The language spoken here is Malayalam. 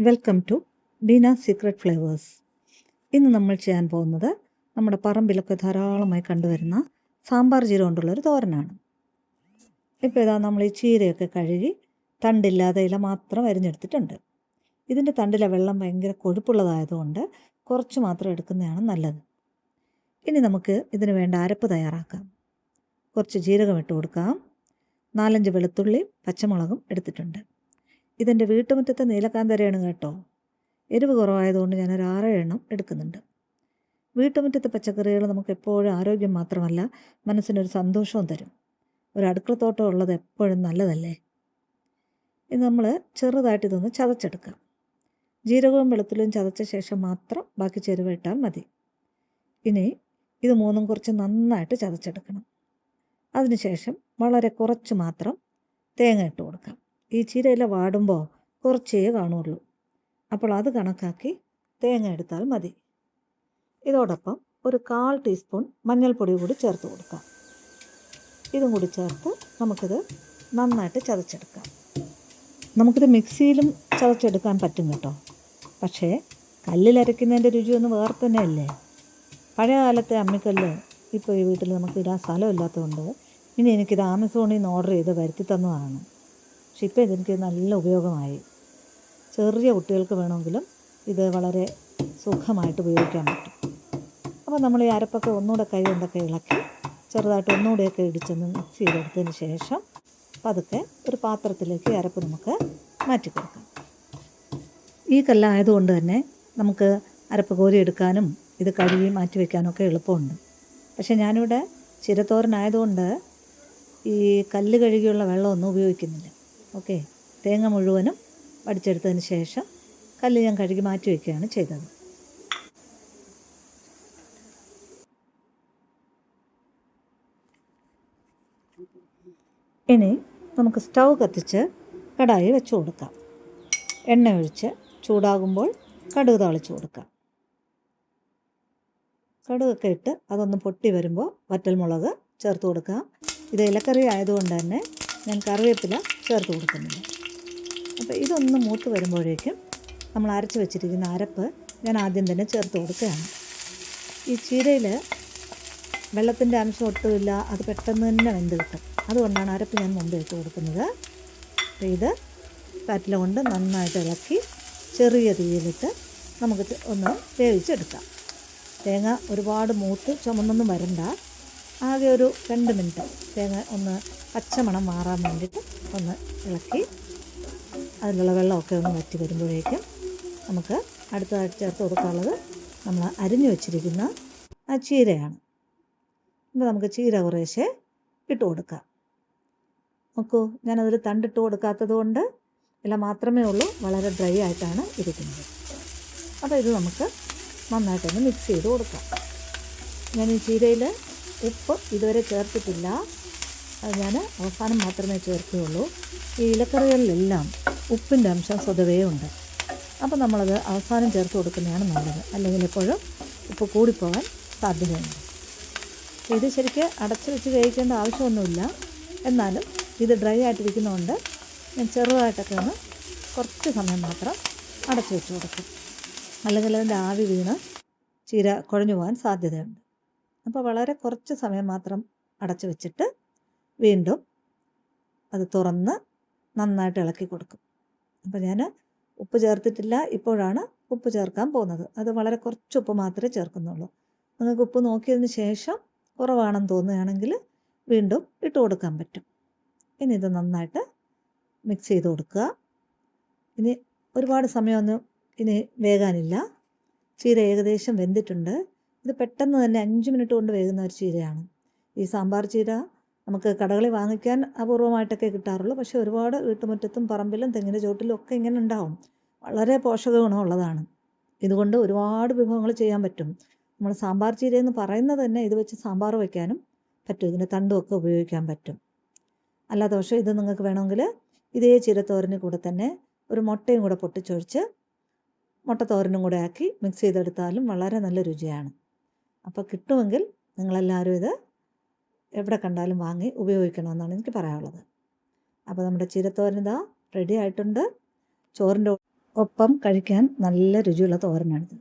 Welcome to Beena secret flavours. ഇന്ന് നമ്മൾ ചെയ്യാൻ പോകുന്നത് നമ്മുടെ പറമ്പിലൊക്കെ ധാരാളമായി കണ്ടുവരുന്ന സാമ്പാർ ചീര കൊണ്ടുള്ളൊരു തോരനാണ്. ഇപ്പോൾ ഇതാ നമ്മൾ ഈ ചീരയൊക്കെ കഴുകി തണ്ടില്ലാതെ ഇല മാത്രം അരിഞ്ഞെടുത്തിട്ടുണ്ട്. ഇതിൻ്റെ തണ്ടിലെ വെള്ളം ഭയങ്കര കൊഴുപ്പുള്ളതായതുകൊണ്ട് കുറച്ച് മാത്രം എടുക്കുന്നതാണ് നല്ലത്. ഇനി നമുക്ക് ഇതിന് വേണ്ട അരപ്പ് തയ്യാറാക്കാം. കുറച്ച് ജീരകം ഇട്ട് കൊടുക്കാം. 4-5 വെളുത്തുള്ളിയും പച്ചമുളകും എടുത്തിട്ടുണ്ട്. ഇതെൻ്റെ വീട്ടുമുറ്റത്തെ നീലക്കാന്തരയാണ് കേട്ടോ. എരിവ് കുറവായതുകൊണ്ട് ഞാനൊരു 6 എണ്ണം എടുക്കുന്നുണ്ട്. വീട്ടുമുറ്റത്തെ പച്ചക്കറികൾ നമുക്ക് എപ്പോഴും ആരോഗ്യം മാത്രമല്ല മനസ്സിനൊരു സന്തോഷവും തരും. ഒരു അടുക്കളത്തോട്ടം ഉള്ളത് എപ്പോഴും നല്ലതല്ലേ. ഇത് നമ്മൾ ചെറുതായിട്ട് ഇതൊന്ന് ചതച്ചെടുക്കാം. ജീരകവും വെളുത്തുള്ളിയും ചതച്ച ശേഷം മാത്രം ബാക്കി ചേരുവ ഇട്ടാൽ മതി. ഇനി ഇത് മൂന്നും കുറച്ച് നന്നായിട്ട് ചതച്ചെടുക്കണം. അതിനുശേഷം വളരെ കുറച്ച് മാത്രം തേങ്ങ ഇട്ട് കൊടുക്കാം. ഈ ചീരയില വാടുമ്പോൾ കുറച്ചേ കാണുള്ളൂ. അപ്പോൾ അത് കണക്കാക്കി തേങ്ങ എടുത്താൽ മതി. ഇതോടൊപ്പം ഒരു 1/4 ടീസ്പൂൺ മഞ്ഞൾപ്പൊടി കൂടി ചേർത്ത് കൊടുക്കാം. ഇതും കൂടി ചേർത്ത് നമുക്കിത് നന്നായിട്ട് ചതച്ചെടുക്കാം. നമുക്കിത് മിക്സിയിലും ചതച്ചെടുക്കാൻ പറ്റും കേട്ടോ. പക്ഷേ കല്ലിലരയ്ക്കുന്നതിൻ്റെ രുചിയൊന്നും വേറെ തന്നെയല്ലേ. പഴയ കാലത്തെ അമ്മിക്കല്ല് ഇപ്പോൾ ഈ വീട്ടിൽ നമുക്ക് ഇടാൻ സ്ഥലമില്ലാത്തതുകൊണ്ട് ഇനി എനിക്കിത് ആമസോണിൽ നിന്ന് ഓർഡർ ചെയ്ത് വരുത്തി തന്നതാണ്. പക്ഷെ ഇപ്പോൾ ഇതെനിക്ക് നല്ല ഉപയോഗമായി. ചെറിയ കുട്ടികൾക്ക് വേണമെങ്കിലും ഇത് വളരെ സുഖമായിട്ട് ഉപയോഗിക്കാൻ പറ്റും. അപ്പോൾ നമ്മൾ ഈ അരപ്പൊക്കെ ഒന്നുകൂടെ കൈ കൊണ്ടൊക്കെ ഇളക്കി ചെറുതായിട്ട് ഒന്നുകൂടെയൊക്കെ ഇടിച്ചൊന്ന് മിക്സ് ചെയ്തെടുത്തതിന് ശേഷം പതുക്കെ ഒരു പാത്രത്തിലേക്ക് അരപ്പ് നമുക്ക് മാറ്റി കൊടുക്കാം. ഈ കല്ലായതുകൊണ്ട് തന്നെ നമുക്ക് അരപ്പ് കോരിയെടുക്കാനും ഇത് കഴുകി മാറ്റി വയ്ക്കാനൊക്കെ എളുപ്പമുണ്ട്. പക്ഷേ ഞാനിവിടെ ചിരത്തോരനായതുകൊണ്ട് ഈ കല്ല് കഴുകിയുള്ള വെള്ളമൊന്നും ഉപയോഗിക്കുന്നില്ല. ഓക്കെ, തേങ്ങ മുഴുവനും വടിച്ചെടുത്തതിന് ശേഷം കല്ല് ഞാൻ കഴുകി മാറ്റി വയ്ക്കുകയാണ് ചെയ്തത്. ഇനി നമുക്ക് സ്റ്റൗ കത്തിച്ച് കടായി വെച്ച് കൊടുക്കാം. എണ്ണ ഒഴിച്ച് ചൂടാകുമ്പോൾ കടുക് താളിച്ച് കൊടുക്കാം. കടുകൊക്കെ ഇട്ട് അതൊന്ന് പൊട്ടി വരുമ്പോൾ വറ്റൽമുളക് ചേർത്ത് കൊടുക്കാം. ഇത് ഇലക്കറി ആയതുകൊണ്ട് തന്നെ ഞാൻ കറിവേപ്പില ചേർത്ത് കൊടുക്കുന്നില്ല. അപ്പോൾ ഇതൊന്ന് മൂത്ത് വരുമ്പോഴേക്കും നമ്മൾ അരച്ച് വെച്ചിരിക്കുന്ന അരപ്പ് ഞാൻ ആദ്യം തന്നെ ചേർത്ത് കൊടുക്കുകയാണ്. ഈ ചീരയിൽ വെള്ളത്തിൻ്റെ അംശം ഒട്ടുമില്ല, അത് പെട്ടെന്ന് തന്നെ വെന്ത് കിട്ടും. അതുകൊണ്ടാണ് അരപ്പ് ഞാൻ മുമ്പ് ഇട്ട് കൊടുക്കുന്നത്. അപ്പോൾ ഇത് പാറ്റില കൊണ്ട് നന്നായിട്ട് ഇളക്കി ചെറിയ തീയിലിട്ട് നമുക്ക് ഒന്ന് വേവിച്ചെടുക്കാം. തേങ്ങ ഒരുപാട് മൂത്ത് ചുമന്നൊന്നും വരണ്ട. ആകെ ഒരു 2 മിനിറ്റ് തേങ്ങ ഒന്ന് പച്ചമണം മാറാൻ വേണ്ടിയിട്ട് ഒന്ന് ഇളക്കി അതിലുള്ള വെള്ളമൊക്കെ ഒന്ന് വറ്റി വരുമ്പോഴേക്കും നമുക്ക് അടുത്തതായിട്ട് ചേർത്ത് കൊടുക്കാനുള്ളത് നമ്മൾ അരിഞ്ഞു വെച്ചിരിക്കുന്ന ആ ചീരയാണ്. അപ്പോൾ നമുക്ക് ചീര കുറേശ്ശെ ഇട്ട് കൊടുക്കാം. നോക്കൂ, ഞാനതിൽ തണ്ടിട്ട് കൊടുക്കാത്തത് കൊണ്ട് ഇല മാത്രമേ ഉള്ളൂ, വളരെ ഡ്രൈ ആയിട്ടാണ് ഇരിക്കുന്നത്. അപ്പോൾ ഇത് നമുക്ക് നന്നായിട്ടൊന്ന് മിക്സ് ചെയ്ത് കൊടുക്കാം. ഞാൻ ഈ ചീരയിൽ ഉപ്പ് ഇതുവരെ ചേർത്തിട്ടില്ല, അത് ഞാൻ അവസാനം മാത്രമേ ചേർക്കുകയുള്ളൂ. ഈ ഇലക്കറികളിലെല്ലാം ഉപ്പിൻ്റെ അംശം സ്വതവേ ഉണ്ട്. അപ്പോൾ നമ്മളത് അവസാനം ചേർത്ത് കൊടുക്കുന്നതാണ് നല്ലത്, അല്ലെങ്കിൽ എപ്പോഴും ഉപ്പ് കൂടിപ്പോകാൻ സാധ്യതയുണ്ട്. ഇത് ശരിക്കും അടച്ചു വെച്ച് വേവിക്കേണ്ട ആവശ്യമൊന്നുമില്ല. എന്നാലും ഇത് ഡ്രൈ ആയിട്ടിരിക്കുന്നതുകൊണ്ട് ഞാൻ ചെറുതായിട്ടൊക്കെ ഒന്ന് കുറച്ച് സമയം മാത്രം അടച്ചു വെച്ച് കൊടുക്കും. അല്ലെങ്കിൽ അതിൻ്റെ ആവി വീണ് ചീര കുഴഞ്ഞു പോകാൻ സാധ്യതയുണ്ട്. അപ്പോൾ വളരെ കുറച്ച് സമയം മാത്രം അടച്ചു വെച്ചിട്ട് വീണ്ടും അത് തുറന്ന് നന്നായിട്ട് ഇളക്കി കൊടുക്കും. അപ്പോൾ ഞാൻ ഉപ്പ് ചേർത്തിട്ടില്ല, ഇപ്പോഴാണ് ഉപ്പ് ചേർക്കാൻ പോകുന്നത്. അത് വളരെ കുറച്ച് ഉപ്പ് മാത്രമേ ചേർക്കുന്നുള്ളൂ. നിങ്ങൾക്ക് ഉപ്പ് നോക്കിയതിന് ശേഷം കുറവാണെന്ന് തോന്നുകയാണെങ്കിൽ വീണ്ടും ഇട്ട് കൊടുക്കാൻ പറ്റും. ഇനി ഇത് നന്നായിട്ട് മിക്സ് ചെയ്ത് കൊടുക്കുക. ഇനി ഒരുപാട് സമയമൊന്നും ഇനി വേകാനില്ല. ചീര ഏകദേശം വെന്തിട്ടുണ്ട്. ഇത് പെട്ടെന്ന് തന്നെ 5 മിനിറ്റ് കൊണ്ട് വേകുന്ന ഒരു ചീരയാണ്. ഈ സാമ്പാർ ചീര നമുക്ക് കടകളിൽ വാങ്ങിക്കാൻ അപൂർവമായിട്ടൊക്കെ കിട്ടാറുള്ളൂ. പക്ഷേ ഒരുപാട് വീട്ടുമുറ്റത്തും പറമ്പിലും തെങ്ങിൻ്റെ ചോട്ടിലും ഒക്കെ ഇങ്ങനെ ഉണ്ടാവും. വളരെ പോഷക ഗുണമുള്ളതാണ്. ഇതുകൊണ്ട് ഒരുപാട് വിഭവങ്ങൾ ചെയ്യാൻ പറ്റും. നമ്മൾ സാമ്പാർ ചീരയെന്ന് പറയുന്നത് തന്നെ ഇത് വെച്ച് സാമ്പാർ വയ്ക്കാനും പറ്റും. ഇതിൻ്റെ തണ്ടുമൊക്കെ ഉപയോഗിക്കാൻ പറ്റും. അല്ലാത്ത പക്ഷേ ഇത് നിങ്ങൾക്ക് വേണമെങ്കിൽ ഇതേ ചീരത്തോരന് കൂടെ തന്നെ ഒരു മുട്ടയും കൂടെ പൊട്ടിച്ചൊഴിച്ച് മുട്ടത്തോരനും കൂടെ ആക്കി മിക്സ് ചെയ്തെടുത്താലും വളരെ നല്ല രുചിയാണ്. അപ്പോൾ കിട്ടുമെങ്കിൽ നിങ്ങളെല്ലാവരും ഇത് എവിടെ കണ്ടാലും വാങ്ങി ഉപയോഗിക്കണമെന്നാണ് എനിക്ക് പറയാനുള്ളത്. അപ്പോൾ നമ്മുടെ ചീരത്തോരൻ ഇതാ റെഡി ആയിട്ടുണ്ട്. ചോറിൻ്റെ ഒപ്പം കഴിക്കാൻ നല്ല രുചിയുള്ള തോരനാണിത്.